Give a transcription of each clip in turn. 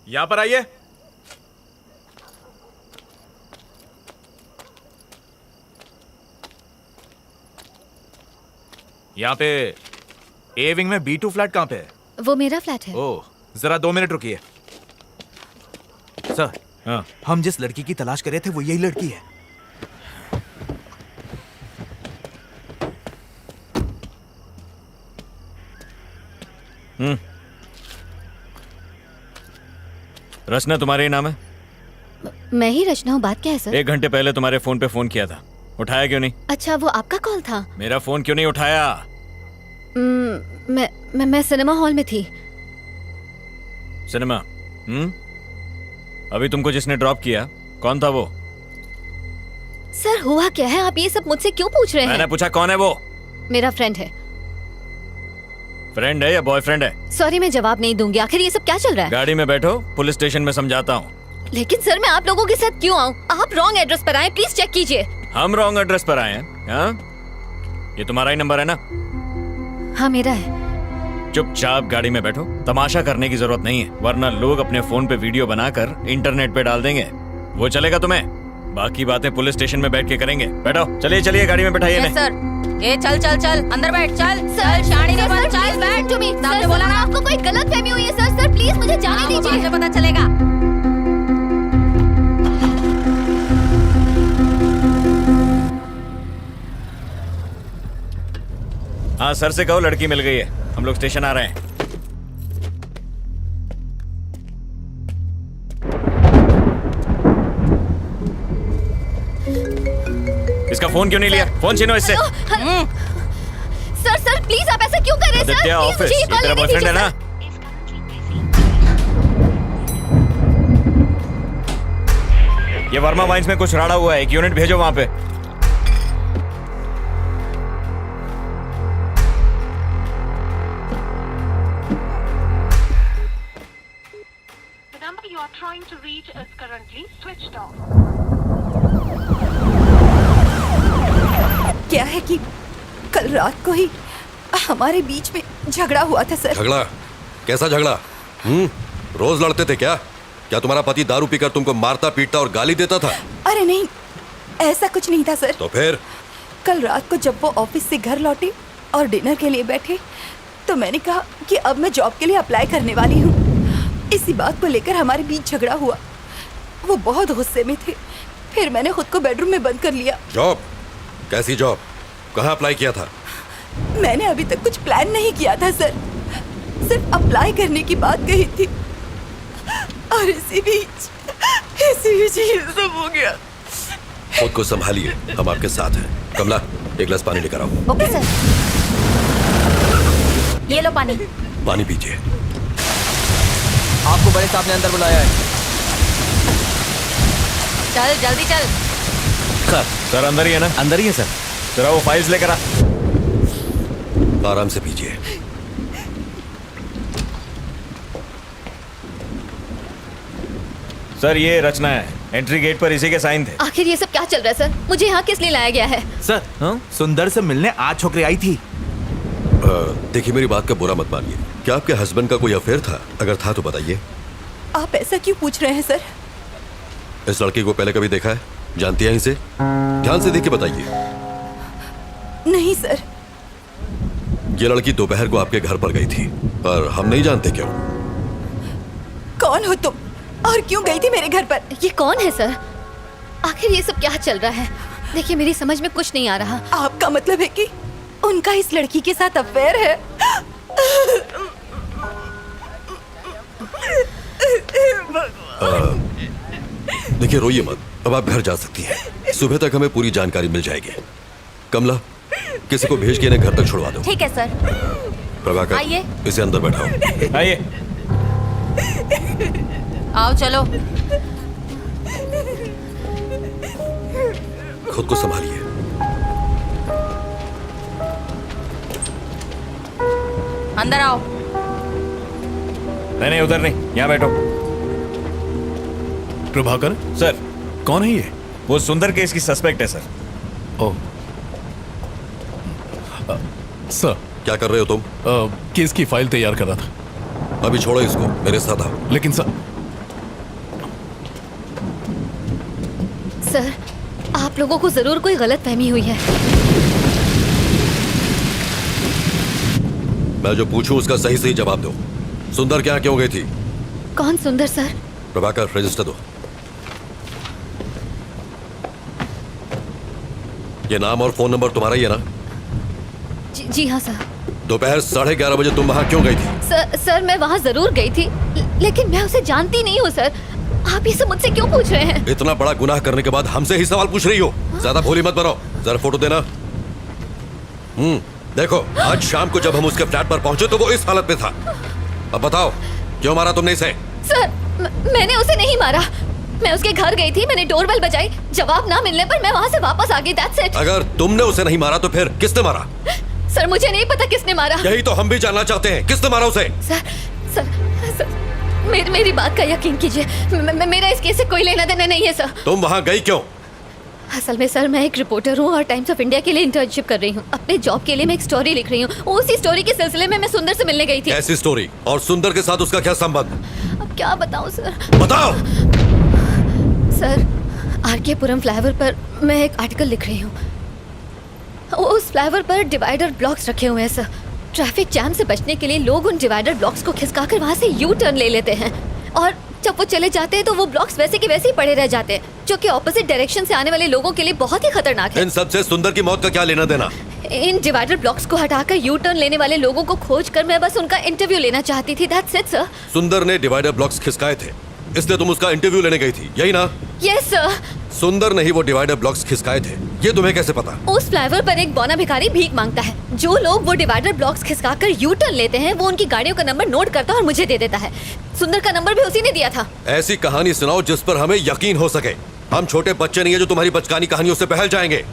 यहां पर आइए। यहाँ पे ए विंग में B2 फ्लैट कहाँ पे है? वो मेरा फ्लैट है। ओह, जरा 2 मिनट रुकिए। सर, हाँ, हम जिस लड़की की तलाश कर रहे थे वो यही लड़की है। रचना तुम्हारे ही नाम है? मैं ही रचना हूँ। बात क्या है सर? 1 घंटे पहले तुम्हारे फोन पे फोन किया था, उठाया क्यों नहीं? अच्छा, वो आपका कॉल था? मेरा फोन क्यों नहीं उठाया? मैं सिनेमा हॉल में थी। सिनेमा? अभी तुमको जिसने ड्रॉप किया कौन था वो? सर हुआ क्या है? आप ये सब मुझसे क्यों पूछ रहे हैं? मैंने पूछा कौन है वो? मेरा फ्रेंड है। फ्रेंड है या बॉयफ्रेंड है? सॉरी, मैं जवाब नहीं दूंगी। आखिर ये सब क्या चल रहा है? गाड़ी में बैठो, पुलिस स्टेशन में समझाता हूँ। लेकिन सर, मैं आप लोगों के साथ क्यों आऊँ? आप रॉन्ग एड्रेस पर आए, प्लीज चेक कीजिए। हम रॉन्ग एड्रेस पर आए हैं? हाँ? ये तुम्हारा ही नंबर है ना? हाँ, मेरा है। चुपचाप गाड़ी में बैठो, तमाशा करने की जरूरत नहीं है, वरना लोग अपने फोन पे वीडियो बनाकर इंटरनेट पे डाल देंगे। वो चलेगा तुम्हें? बाकी बातें पुलिस स्टेशन में बैठ के करेंगे। बैठो, चलिए चलिए गाड़ी में बैठाइए। Yes sir. ये चल चल चल अंदर बैठ। चल सर, शाड़ी सर, बन, सर, चल please बैठ। listen to me। सामने सर, बोला ना। आपको कोई गलतफहमी हुई है सर। सर प्लीज मुझे जाने हाँ, वो बाद दीजिए। में पता चलेगा। हाँ, सर से कहो लड़की मिल गई है, हम लोग स्टेशन आ रहे हैं। इसका फोन क्यों नहीं लिया? फोन छीनो इससे। सर सर प्लीज, आप ऐसा क्यों कर रहे हैं? सर आदित्य प्लीज ऑफिस, मुझे ये ये कॉल तेरा नहीं बॉयफ्रेंड है दीजिए, ना? सर। ये वर्मा वाइन्स में कुछ राड़ा हुआ है, एक यूनिट भेजो वहां पे। The number you are trying to reach is currently switched off. क्या है कि कल रात को ही हमारे बीच में झगड़ा हुआ था सर। झगड़ा? कैसा झगड़ा? रोज लड़ते थे क्या? क्या तुम्हारा पति दारू पीकर तुमको मारता पीटता और गाली देता था? अरे नहीं, ऐसा कुछ नहीं था सर। तो फिर? कल रात को जब वो ऑफिस से घर लौटे और डिनर के लिए बैठे तो मैंने कहा कि अब मैं जॉब के लिए अप्लाई करने वाली हूँ। इसी बात को लेकर हमारे बीच झगड़ा हुआ। वो बहुत गुस्से में थे। फिर मैंने खुद को बेडरूम में बंद कर लिया। जॉब? कैसी जॉब? कहाँ अप्लाई किया था? मैंने अभी तक कुछ प्लान नहीं किया था सर, सिर्फ अप्लाई करने की बात कही थी। और इसी बीच ये सब हो गया। खुद को संभालिए, हम आपके साथ हैं। कमला, एक गिलास पानी लेकर आओ। Okay sir. ये लो पानी। पानी पीजिए। आपको बड़े साहब ने अंदर बुलाया है। चल जल्दी चल। सर अंदर ही है ना? अंदर ही है सर। जरा वो फाइल्स लेकर आ। आराम से पीजिए। सर ये रचना है, एंट्री गेट पर इसी के साइन थे। आखिर ये सब क्या चल रहा है सर? मुझे यहाँ किस लिए लाया गया है? सर, सुंदर से मिलने आज छोकरी आई थी। देखिए, मेरी बात का बुरा मत मानिए। क्या आपके हस्बैंड का कोई अफेयर था? अगर था तो बताइए। आप ऐसा क्यों पूछ रहे हैं सर? इस लड़की को पहले कभी देखा है? जानती हैं इसे? ध्यान से देख के बताइए। नहीं सर। ये लड़की दोपहर को आपके घर पर गई थी, पर हम नहीं जानते क्यों। कौन हो तुम और क्यों गई थी मेरे घर पर? ये कौन है सर? आखिर ये सब क्या चल रहा है? देखिए, मेरी समझ में कुछ नहीं आ रहा। आपका मतलब है कि उनका इस लड़की के साथ अफेयर है? देखिए, रोइए मत। अब आप घर जा सकती हैं। सुबह तक हमें पूरी जानकारी मिल जाएगी। कमला, किसी को भेज के इन्हें घर तक छुड़वा दो। ठीक है सर। प्रभाकर, आइए। इसे अंदर बैठाओ। आइए। आओ चलो। खुद को संभालिए। अंदर आओ। नहीं उधर नहीं, यहाँ बैठो। प्रभाकर सर, कौन है ये? वो सुंदर केस की सस्पेक्ट है सर। ओह सर, क्या कर रहे हो तुम? केस की फाइल तैयार कर रहा था। अभी छोड़ो इसको, मेरे साथ आओ। लेकिन सर, सर, आप लोगों को जरूर कोई गलत फहमी हुई है। मैं जो पूछूं उसका सही सही जवाब दो। सुंदर क्या क्यों गई थी? कौन सुंदर सर? प्रभाकर, रजिस्टर दो। ये नाम और फोन नंबर तुम्हारा ही है ना? जी हाँ सर। दोपहर 11:30 बजे तुम वहां क्यों गई थी? सर मैं वहाँ जरूर गई थी, लेकिन मैं उसे जानती नहीं हूँ सर। आप ये सब मुझसे क्यों पूछ रहे हैं? इतना बड़ा गुनाह करने के बाद हमसे ही सवाल पूछ रही हो? ज्यादा भोली मत बनो। जरा फोटो देना। देखो, आज शाम को जब हम उसके फ्लैट पर पहुंचे तो वो इस हालत में था। अब बताओ, क्यों मारा तुमने इसे? सर मैंने उसे नहीं मारा। मैं उसके घर गई थी, मैंने डोरबेल बजाई, जवाब ना मिलने पर मैं वहाँ से वापस आ गई। That's it। अगर तुमने उसे नहीं मारा तो फिर किसने मारा? सर मुझे नहीं पता किसने मारा। यही तो हम भी जानना चाहते हैं, किसने मारा उसे? सर मेरी बात का यकीन कीजिए, मेरा इस केस से कोई लेना देना नहीं है सर। तुम वहां गई क्यों? असल में सर मैं एक रिपोर्टर हूँ और टाइम्स ऑफ इंडिया के लिए इंटर्नशिप कर रही हूँ। अपने जॉब के लिए मैं एक स्टोरी लिख रही हूँ। उसी स्टोरी के सिलसिले में मैं सुंदर से मिलने गई थी। ऐसी स्टोरी? और सुंदर के साथ उसका क्या संबंध? अब क्या बताऊँ सर? बताओ। सर, आरकेपुरम फ्लाईओवर पर मैं एक आर्टिकल लिख रही हूँ। उस फ्लाईओवर पर डिवाइडर ब्लॉक्स रखे हुए हैं सर। ट्रैफिक जैम से बचने के लिए लोग उन डिवाइडर ब्लॉक्स को खिसकाकर वहाँ से यू टर्न ले लेते हैं, और जब वो चले जाते हैं तो वो ब्लॉक्स वैसे के वैसे ही पड़े रह जाते हैं, जो कि ऑपोजिट डायरेक्शन से आने वाले लोगों के लिए बहुत ही खतरनाक है। इन सब से सुंदर की मौत का क्या लेना देना? इन डिवाइडर ब्लॉक्स को हटाकर यू टर्न लेने वाले लोगों को खोजकर मैं बस उनका इंटरव्यू लेना चाहती थी। That's it, sir. सुंदर ने डिवाइडर ब्लॉक्स खिसकाए थे, इसलिए तुम उसका इंटरव्यू लेने गई थी, यही ना? Yes sir. सुंदर ने ही वो डिवाइडर ब्लॉक्स खिसकाए थे, ये तुम्हें कैसे पता? उस फ्लाईओवर पर एक बौना भिखारी भीख मांगता है। जो लोग वो डिवाइडर ब्लॉक्स खिसकाकर यू टर्न लेते हैं वो उनकी गाड़ियों का नंबर नोट करता है और मुझे दे देता है। सुंदर का नंबर भी उसी ने दिया था। ऐसी कहानी सुनाओ जिस पर हमें यकीन हो सके। हम छोटे बच्चे नहीं है जो तुम्हारी बचकानी कहानियों से बहल जाएंगे।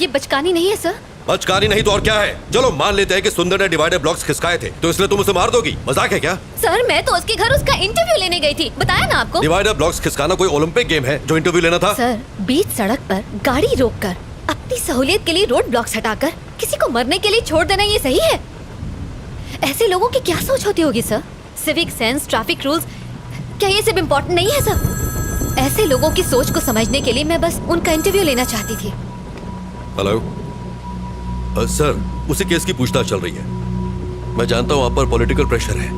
ये बचकानी नहीं है सर। बचकानी नहीं तो और क्या है? चलो मान लेते हैं कि सुंदर ने डिवाइडर ब्लॉक्स खिसकाए थे, तो इसलिए तुम उसे मार दोगी? मजाक है क्या? सर मैं तो उसके घर उसका इंटरव्यू लेने गई थी, बताया ना आपको। डिवाइडर ब्लॉक्स खिसकाना कोई ओलंपिक गेम है जो इंटरव्यू लेना था? सर बीच सड़क पर गाड़ी रोककर अपनी सहूलियत के लिए रोड ब्लॉक्स हटाकर किसी को मरने के लिए छोड़ देना ये सही है? ऐसे लोगों की क्या सोच होती होगी sir? Civic sense, traffic rules, क्या ये सब इम्पोर्टेंट नहीं है सर? ऐसे लोगों की सोच को समझने के लिए मैं बस उनका इंटरव्यू लेना चाहती थी। हेलो सर, उसी केस की पूछताछ चल रही है। मैं जानता हूँ आप पर पॉलिटिकल प्रेशर है,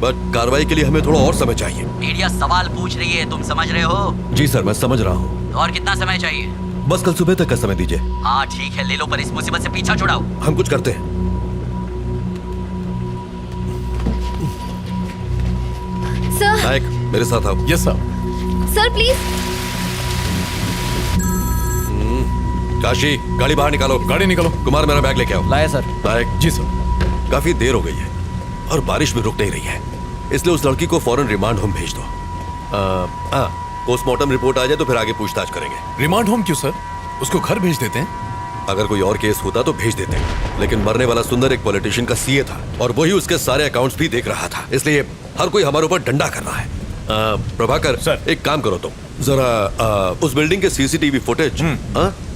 बट कार्रवाई के लिए हमें थोड़ा और समय चाहिए। मीडिया सवाल पूछ रही है, तुम समझ रहे हो? जी सर, मैं समझ रहा हूँ। और कितना समय चाहिए? बस कल सुबह तक का समय दीजिए। हाँ ठीक है, ले लो, पर इस मुसीबत से पीछा छुड़ाओ। हम कुछ करते हैं। सर। नायक, मेरे साथ आओ। Yes sir. Sir please. Kashi, गाड़ी बाहर निकालो। गाड़ी निकालो। कुमार, मेरा बैग लेके आओ। लाया सर। नायक। जी सर। काफी देर हो गई है और बारिश भी रुक नहीं रही है, इसलिए उस लड़की को फौरन रिमांड होम भेज दो। पोस्टमार्टम रिपोर्ट आ जाए तो फिर आगे पूछताछ करेंगे। रिमांड होम क्यों सर? उसको घर भेज देते हैं। अगर कोई और केस होता तो भेज देते, लेकिन मरने वाला सुंदर एक पॉलिटिशियन का सीए था और वही उसके सारे अकाउंट्स भी देख रहा था, इसलिए हर कोई हमारे ऊपर डंडा कर रहा है। प्रभाकर सर। एक काम करो तुम, जरा उस बिल्डिंग के सीसीटीवी फुटेज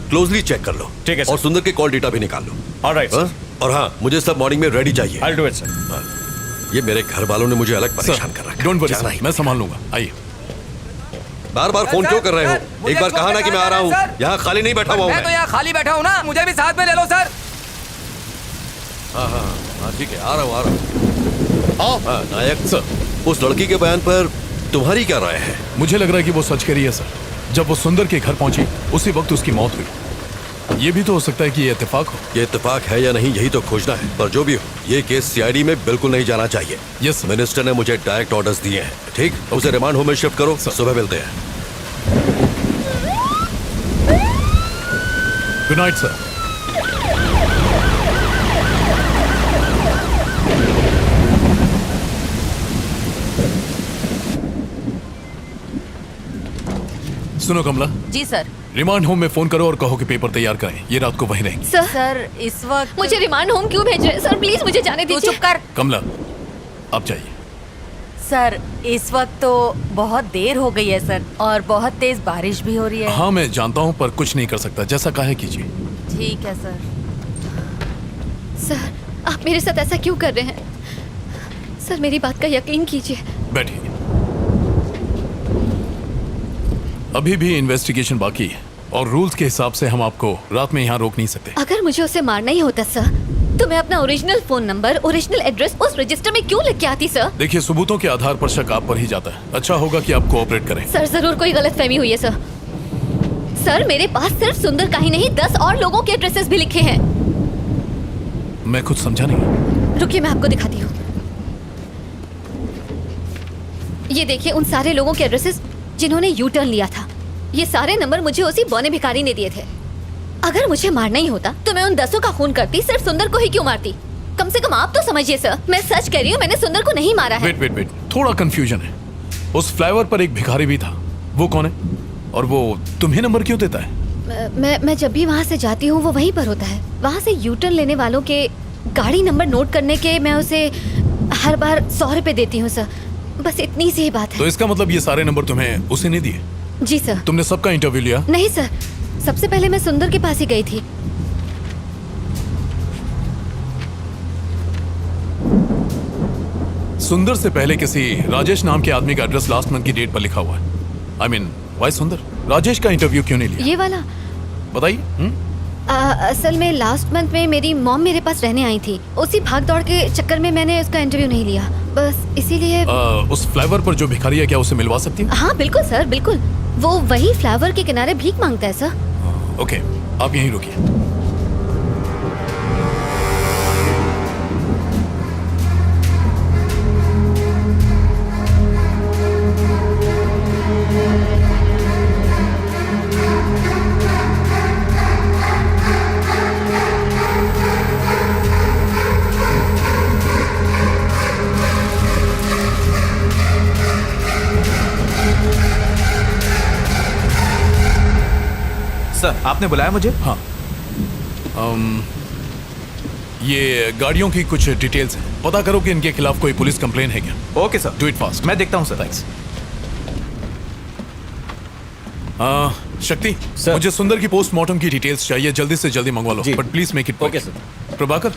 क्लोजली चेक कर लो। ठीक है सर। और सुंदर के कॉल डेटा भी निकाल लो। Alright sir. और हाँ, मुझे सब मॉर्निंग में रेडी चाहिए। I will do it sir. ये मेरे घर वालों ने मुझे अलग परेशान कर रखा है। डोंट वरी जाना सर, ही मैं संभाल लूंगा। आइए। बार बार फोन क्यों कर रहे हो? एक बार कहा ना कि मैं आ रहा हूँ। यहाँ खाली नहीं बैठा हुआ हूँ मैं तो यहाँ खाली बैठा हूँ ना, मुझे भी साथ में ले लो सर। हाँ ठीक है, आ रहा हूँ। आओ। नायक सर। उस लड़की के बयान पर तुम्हारी क्या राय है? मुझे लग रहा है कि वो सच कह रही है सर। जब वो सुंदर के घर पहुंची उसी वक्त उसकी मौत हुई। ये भी तो हो सकता है कि ये इत्तेफाक हो। ये इत्तेफाक है या नहीं, यही तो खोजना है। पर जो भी हो, ये केस सीआईडी में बिल्कुल नहीं जाना चाहिए। Yes sir. मिनिस्टर ने मुझे डायरेक्ट ऑर्डर्स दिए हैं। ठीक, उसे रिमांड होम में शिफ्ट करो। सुबह मिलते हैं। Good night sir. सुनो कमला। जी सर। रिमांड होम में फोन करो और कहो कि पेपर तैयार करें। ये रात को वहीं रहेंगे। सर इस वक्त मुझे रिमांड होम क्यों भेज रहे हैं सर? प्लीज मुझे जाने तू दीजिए। चुप कर। कमला, आप जाइए। सर इस वक्त तो बहुत देर हो गई है सर, और बहुत तेज बारिश भी हो रही है। हाँ मैं जानता हूँ, पर कुछ नहीं कर सकता। जैसा कहे कीजिए। ठीक है सर। सर आप मेरे साथ ऐसा क्यों कर रहे हैं? सर मेरी बात का यकीन कीजिए। बैठिए। अभी भी इन्वेस्टिगेशन बाकी है। और रूल्स के हिसाब से हम आपको रात में यहाँ रोक नहीं सकते। अगर मुझे उसे मारना ही होता सर, तो मैं अपना original phone number, original address उस रजिस्टर में क्यों लिख के आती सर? देखिए, सबूतों के आधार पर शक आप पर ही जाता है। अच्छा होगा कि आप कोऑपरेट करें। सर जरूर कोई गलतफहमी हुई है सर। सर मेरे पास सिर्फ सुंदर का ही नहीं 10 और लोगों के एड्रेसेस भी लिखे हैं। मैं कुछ समझा नहीं। रुकिए मैं आपको दिखाती हूँ। ये देखिए उन सारे लोगों के एड्रेसेस जिन्होंने यू टर्न लिया था। ये सारे नंबर मुझे उसी बौने भिखारी ने दिए थे। अगर मुझे मारना ही होता तो मैं उन 10 का खून करती, सिर्फ सुंदर को ही क्यों मारती? कम से कम आप तो समझिए सर, मैं सच कह रही हूँ, मैंने सुंदर को नहीं मारा है। वेट, थोड़ा कंफ्यूजन है। उस फ्लाईओवर पर एक भिखारी भी था, वो कौन है? और वो तुम्हें नंबर क्यों देता है? मैं जब भी वहाँ से जाती हूँ वो वहीं पर होता है। वहाँ से यू टर्न लेने वालों के गाड़ी नंबर नोट करने के मैं उसे हर बार 100 रुपए देती हूँ सर। बस इतनी सी ही बात है। तो इसका मतलब ये सारे नंबर तुम्हें उसे नहीं दिए? जी सर। तुमने सबका इंटरव्यू लिया? नहीं सर, सबसे पहले मैं सुंदर के पास ही गई थी। सुंदर से पहले किसी राजेश नाम के आदमी का एड्रेस लास्ट मंथ की डेट पर लिखा हुआ है। I mean, why सुंदर? राजेश का इंटरव्यू क्यों नहीं लिया? ये वाला बताइए। असल में लास्ट मंथ में मेरी मॉम मेरे पास रहने आई थी। उसी भाग दौड़ के चक्कर में मैंने उसका इंटरव्यू नहीं लिया, बस इसीलिए। उस फ्लाईओवर पर जो भिखारी है, क्या उसे मिलवा सकती है? हाँ बिल्कुल सर, बिल्कुल। वो वही फ्लाईओवर के किनारे भीख मांगता है सर। ओके, आप यहीं रुकिए। सर आपने बुलाया मुझे? हाँ। ये गाड़ियों की कुछ डिटेल्स हैं, पता करो कि इनके खिलाफ कोई पुलिस कंप्लेन है क्या। Okay sir, do it fast. मैं देखता हूँ सर। थैंक्स। शक्ति सर, मुझे सुंदर की पोस्टमार्टम की डिटेल्स चाहिए, जल्दी से जल्दी मंगवा लो, but please make it. Okay sir. Prabhakar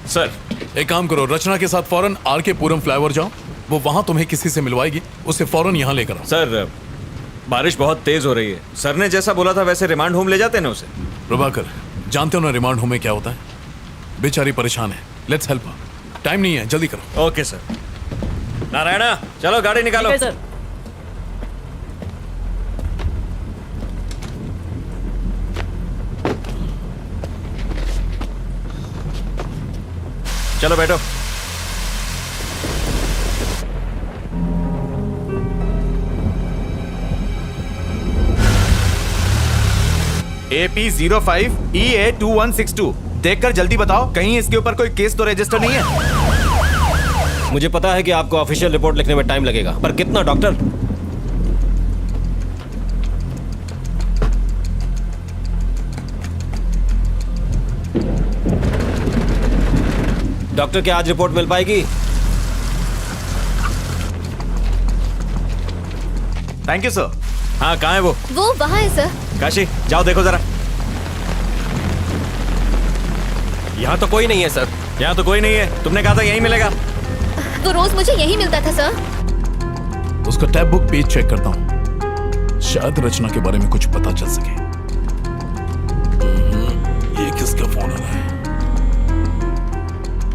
sir, एक काम करो, रचना के साथ फौरन आर के पुरम फ्लाईओवर जाओ, वो वहां तुम्हें किसी से मिलवाएगी, उसे फौरन यहाँ लेकर आओ। सर बारिश बहुत तेज हो रही है, सर ने जैसा बोला था वैसे रिमांड होम ले जाते हैं ना उसे। प्रभाकर, जानते हो ना रिमांड होम में क्या होता है? बेचारी परेशान है, लेट्स हेल्प हर। टाइम नहीं है, जल्दी करो। Okay sir. नारायणा चलो गाड़ी निकालो। सर। चलो बैठो। AP05 EA2162 देखकर जल्दी बताओ, कहीं इसके ऊपर कोई केस तो रजिस्टर नहीं है? मुझे पता है कि आपको ऑफिशियल रिपोर्ट लिखने में टाइम लगेगा, पर कितना डॉक्टर? डॉक्टर, क्या आज रिपोर्ट मिल पाएगी? Thank you sir. हाँ, कहाँ है वो? वो वहाँ है सर। काशी जाओ देखो जरा। यहाँ तो कोई नहीं है सर। यहाँ तो कोई नहीं है, तुमने कहा था यहीं मिलेगा। वो रोज मुझे यही मिलता था सर। उसका टैब बुक पेज चेक करता हूँ, शायद रचना के बारे में कुछ पता चल सके। ये किसका फोन आ रहा है?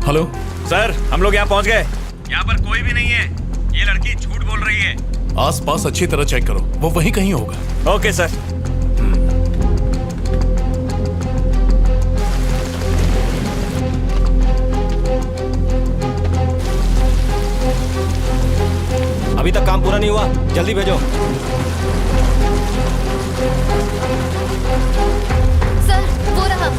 हेलो सर, हम लोग यहाँ पहुँच गए। यहाँ पर कोई भी नहीं है, ये लड़की झूठ बोल रही है। आसपास अच्छी तरह चेक करो, वो वहीं कहीं होगा। Okay sir. अभी तक काम पूरा नहीं हुआ, जल्दी भेजो। सर वो रहा।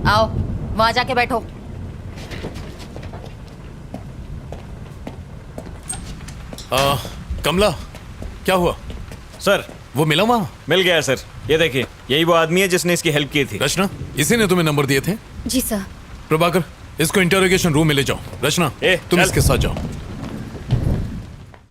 आओ वहां जाके बैठो। कमला, क्या हुआ? सर वो मिला वहाँ? मिल गया सर, ये देखिए, यही वो आदमी है जिसने इसकी हेल्प की थी। रचना, इसी ने तुम्हें नंबर दिए थे? जी सर। प्रभाकर, इसको इंटरोगेशन रूम में ले जाओ। रचना ए, तुम चल। इसके साथ जाओ।